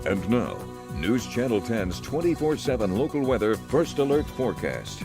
And now, News Channel 10's 24/7 local weather first alert forecast.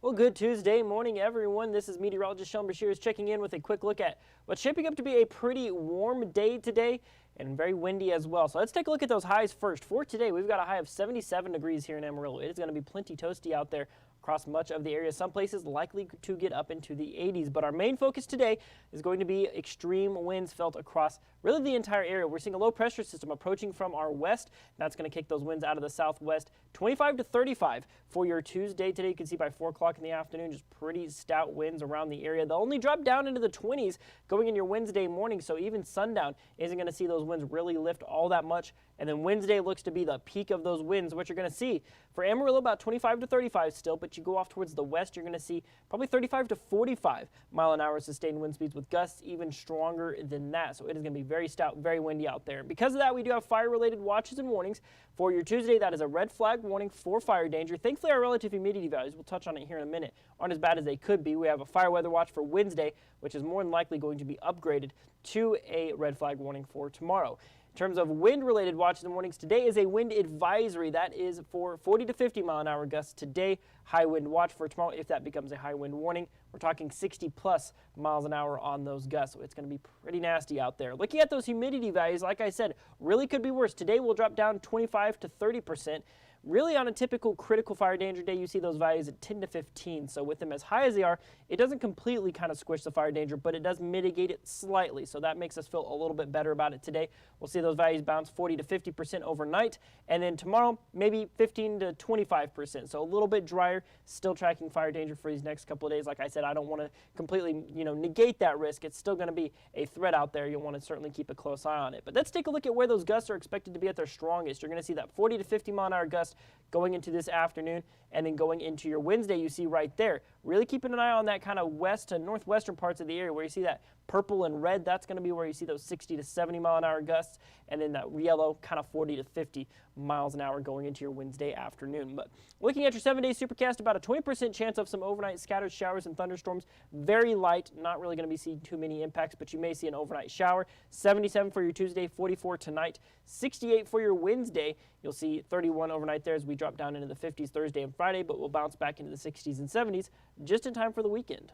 Well, good Tuesday morning, everyone. This is meteorologist Sean Bashir checking in with a quick look at what's shaping up to be a pretty warm day today and very windy as well. So let's take a look at those highs first. For today, we've got a high of 77 degrees here in Amarillo. It is going to be plenty toasty out there across much of the area. Some places likely to get up into the 80s, but our main focus today is going to be extreme winds felt across really the entire area. We're seeing a low pressure system approaching from our west. That's going to kick those winds out of the southwest. 25 to 35 for your Tuesday today. You can see by 4 o'clock in the afternoon, just pretty stout winds around the area. They'll only drop down into the 20s going in your Wednesday morning, so even sundown isn't going to see those winds really lift all that much. And then Wednesday looks to be the peak of those winds, which you're going to see for Amarillo about 25 to 35 still, but you go off towards the west, you're going to see probably 35 to 45 mile an hour sustained wind speeds with gusts even stronger than that. So it is going to be very stout, very windy out there. Because of that, we do have fire-related watches and warnings for your Tuesday. That is a red flag warning for fire danger. Thankfully, our relative humidity values, we'll touch on it here in a minute, aren't as bad as they could be. We have a fire weather watch for Wednesday, which is more than likely going to be upgraded to a red flag warning for tomorrow. In terms of wind-related watches and warnings, today is a wind advisory. That is for 40 to 50 mile an hour gusts today. High wind watch for tomorrow if that becomes a high wind warning. We're talking 60 plus miles an hour on those gusts, so it's going to be pretty nasty out there. Looking at those humidity values, like I said, really could be worse. Today we'll drop down 25 to 30%. Really, on a typical critical fire danger day, you see those values at 10 to 15. So with them as high as they are, it doesn't completely kind of squish the fire danger, but it does mitigate it slightly. So that makes us feel a little bit better about it today. We'll see those values bounce 40 to 50% overnight. And then tomorrow, maybe 15 to 25%. So a little bit drier, still tracking fire danger for these next couple of days. Like I said, I don't want to completely, negate that risk. It's still going to be a threat out there. You'll want to certainly keep a close eye on it. But let's take a look at where those gusts are expected to be at their strongest. You're going to see that 40 to 50 mile an hour gust going into this afternoon, and then going into your Wednesday, you see right there. Really keeping an eye on that kind of west to northwestern parts of the area where you see that purple and red. That's going to be where you see those 60 to 70 mile an hour gusts, and then that yellow kind of 40 to 50 miles an hour going into your Wednesday afternoon. But looking at your 7-day supercast, about a 20% chance of some overnight scattered showers and thunderstorms. Very light, not really going to be seeing too many impacts, but you may see an overnight shower. 77 for your Tuesday, 44 tonight, 68 for your Wednesday. You'll see 31 overnight there as we drop down into the 50s Thursday and Friday, but we'll bounce back into the 60s and 70s just in time for the weekend.